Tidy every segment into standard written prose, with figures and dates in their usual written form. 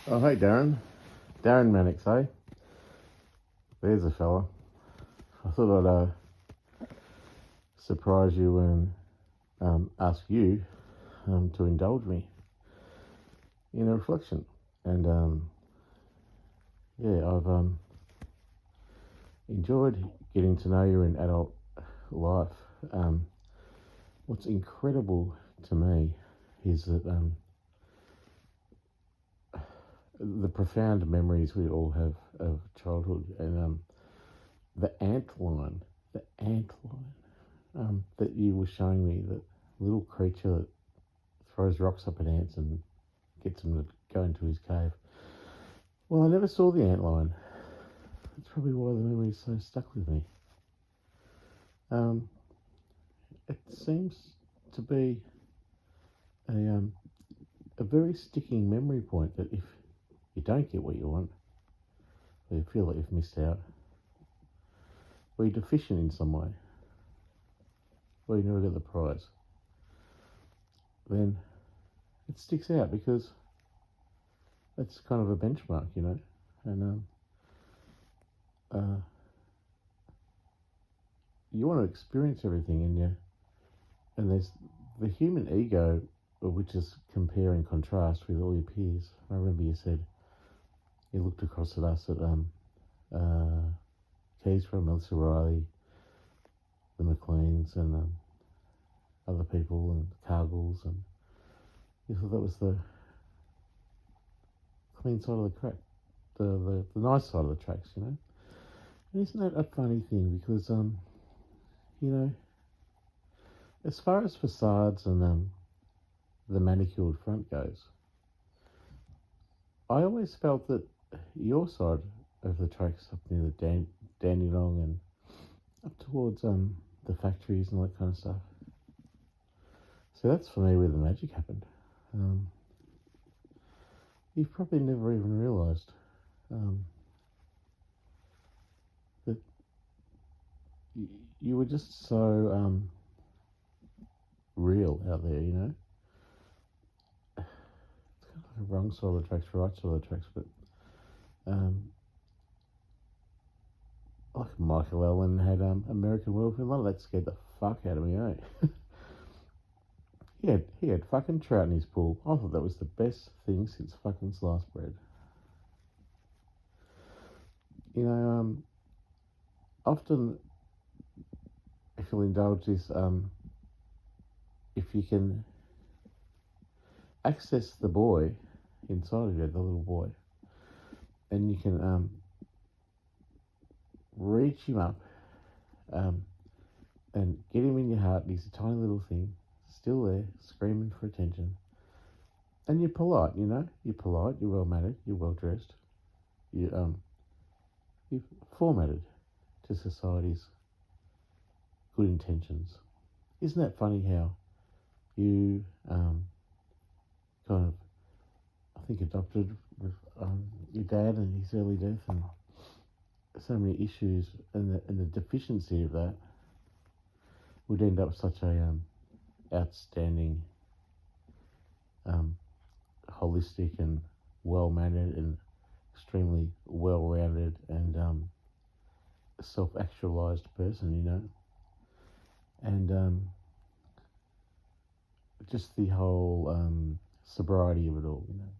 Oh, hey, Darren. Darren Mannix, eh? There's a fella. I thought I'd surprise you and ask you to indulge me in a reflection. And yeah, I've enjoyed getting to know you in adult life. Um, what's incredible to me is that the profound memories we all have of childhood and the ant line, that you were showing me, that little creature that throws rocks up at ants and gets them to go into his cave. Well, I never saw the ant line. That's probably why the memory's so stuck with me. Um, it seems to be a a very sticking memory point that if you don't get what you want, or you feel that you've missed out, or you're deficient in some way, or you never get the prize, then it sticks out because that's kind of a benchmark, you know. And uh, you want to experience everything, and there's the human ego, which is compare and contrast with all your peers. I remember you said you looked across at us at uh, Keys from Melissa Riley, the McLEANs, and other people, and Cargills, and you thought that was the clean side of the crack, the nice side of the tracks, you know. And isn't that a funny thing? Because you know, as far as facades and the manicured front goes, I always felt that your side of the tracks up near the Dandenong and up towards the factories and all that kind of stuff. So that's for me where the magic happened. Um, you've probably never even realised um, that you were just so real out there, you know. It's kind of like a wrong side of the tracks, right side of the tracks, but um, like Michael Allen had American Werewolf in London. That scared the fuck out of me, eh? He had fucking trout in his pool. I thought that was the best thing since fucking sliced bread. You know, often if you'll indulge this, if you can access the boy inside of you, the little boy, and you can reach him up um, and get him in your heart. He's a tiny little thing, still there, screaming for attention. And you're polite, you know. You're polite. You're well mannered. You're well dressed. You've formatted to society's good intentions. Isn't that funny how you kind of, I think, adopted with your dad and his early death and so many issues, and the deficiency of that would end up such a outstanding, holistic and well mannered and extremely well rounded and self actualized person, you know, and just the whole sobriety of it all, you know.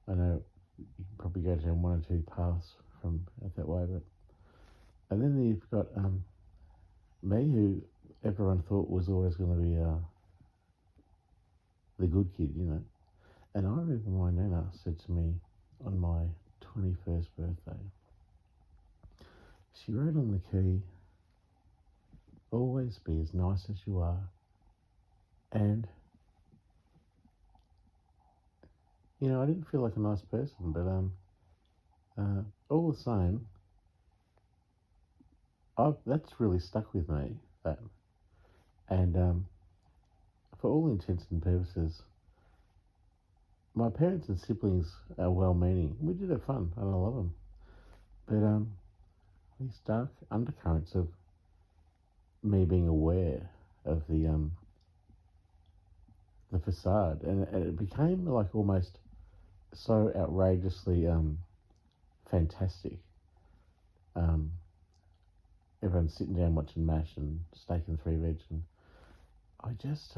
I know you can probably go down one or two paths from out that way, but and then you've got me, who everyone thought was always going to be the good kid, you know. And I remember my nana said to me on my 21st birthday, she wrote on the key, "Always be as nice as you are." And you know, I didn't feel like a nice person, but all the same, that's really stuck with me. That, and for all intents and purposes, my parents and siblings are well-meaning. We did have fun, and I love them. But these dark undercurrents of me being aware of the facade, and it became like almost so outrageously fantastic. Um, Everyone's sitting down watching MASH and steak and three veg, and I just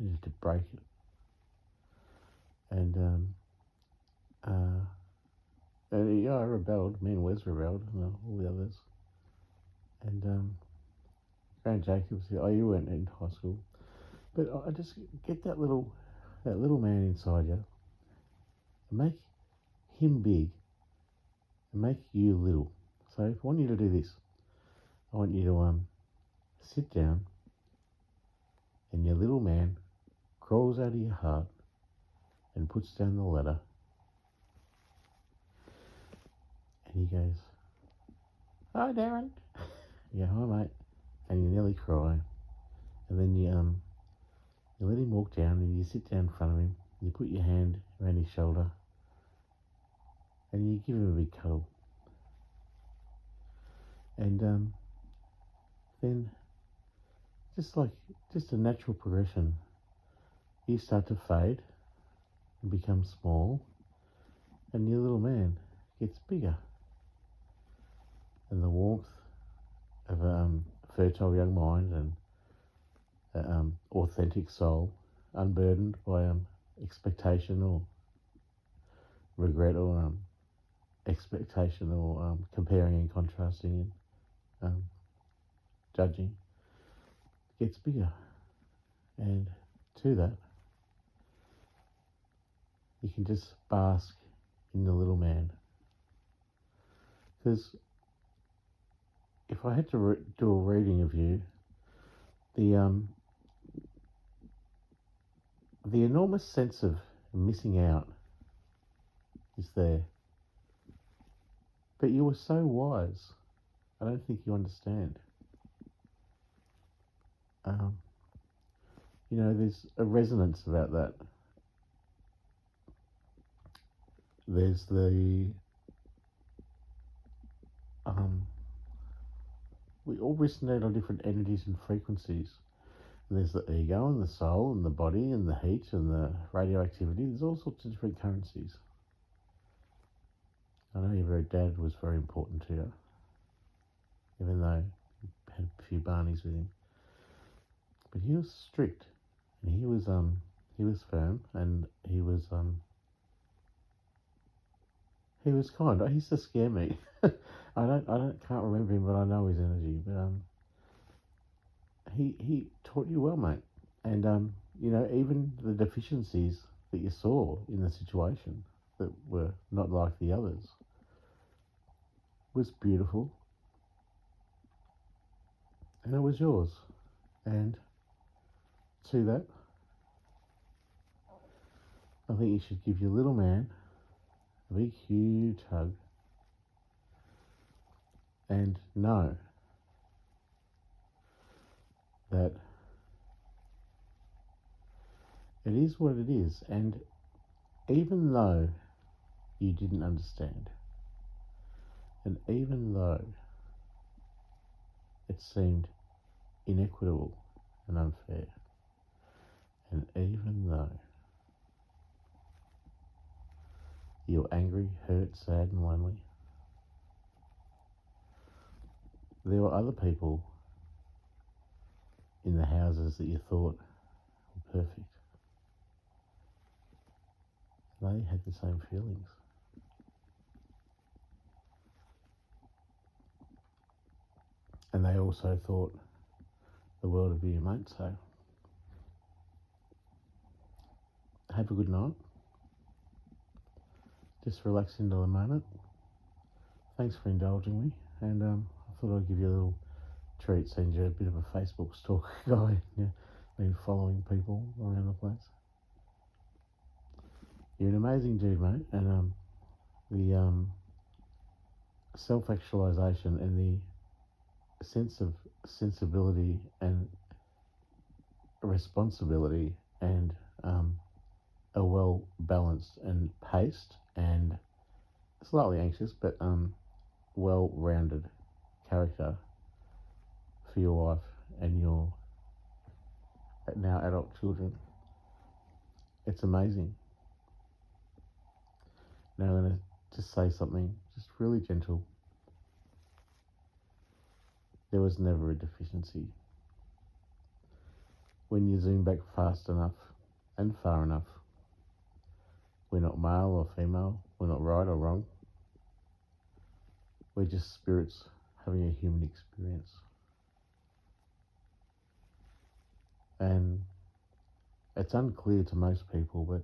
needed to break it. And I rebelled. Me and Wes rebelled, and all the others. And Grant Jacobs, you weren't in high school, but I just get that little man inside you, and make him big, and make you little. So if I want you to do this, I want you to sit down, and your little man crawls out of your heart and puts down the ladder, and he goes, "Hi, Darren." Yeah, hi, mate. And you nearly cry, and then you let him walk down, and you sit down in front of him. You put your hand around his shoulder, and you give him a big cuddle, and then just a natural progression, you start to fade and become small, and your little man gets bigger, and the warmth of a fertile young mind and authentic soul, unburdened by expectation or regret or expectation or comparing and contrasting and judging, gets bigger. And to that, you can just bask in the little man. Because if I had to do a reading of you, the enormous sense of missing out is there. But you were so wise. I don't think you understand. There's a resonance about that. There's we all resonate on different energies and frequencies. And there's the ego and the soul and the body and the heat and the radioactivity. There's all sorts of different currencies. I know your dad was very important to you, even though you had a few barneys with him. But he was strict, and he was firm, and he was kind. He used to scare me. Can't remember him, but I know his energy. But he taught you well, mate. And even the deficiencies that you saw in the situation that were not like the others was beautiful, and it was yours. And to that, I think you should give your little man a big, huge hug, and know that it is what it is. And even though you didn't understand, and even though it seemed inequitable and unfair, and even though you're angry, hurt, sad, and lonely, there were other people in the houses that you thought were perfect. They had the same feelings. And they also thought the world of you, mate. So have a good night. Just relax into the moment. Thanks for indulging me. And I thought I'd give you a little treat, send you a bit of a Facebook stalker guy. Yeah, been following people around the place. You're an amazing dude, mate. And the self-actualization and the sense of sensibility and responsibility and a well-balanced and paced and slightly anxious but well-rounded character for your wife and your now adult children. It's amazing. Now I'm going to just say something just really gentle. There was never a deficiency. When you zoom back fast enough and far enough, we're not male or female, we're not right or wrong. We're just spirits having a human experience. And it's unclear to most people, but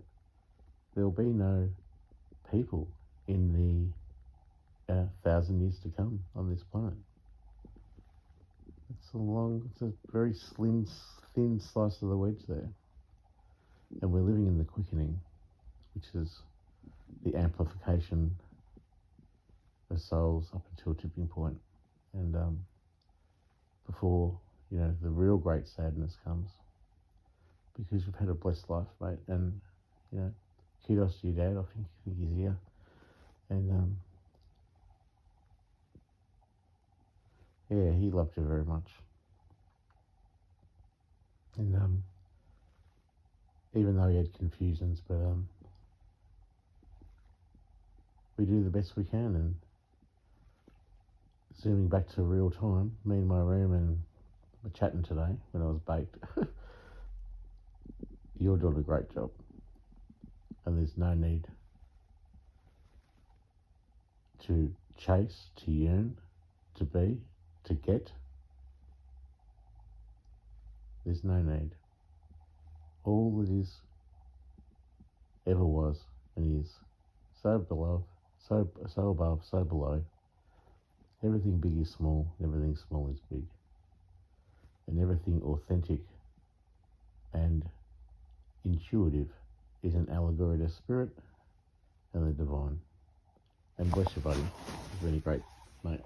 there'll be no people in the 1,000 years to come on this planet. It's a very slim, thin slice of the wedge there. And we're living in the quickening, which is the amplification of souls up until a tipping point. And before, the real great sadness comes. Because you've had a blessed life, mate. And, kudos to your dad. I think he's here. And, he loved you very much. And even though he had confusions, but we do the best we can. And zooming back to real time, me in my room and we're chatting today when I was baked. You're doing a great job. And there's no need to chase, to yearn, to be, to get. There's no need. All that is, ever was, and is, so below, so above, so below. Everything big is small, everything small is big. And everything authentic and intuitive is an allegory to spirit and the divine. And bless you, buddy. It's really great, mate.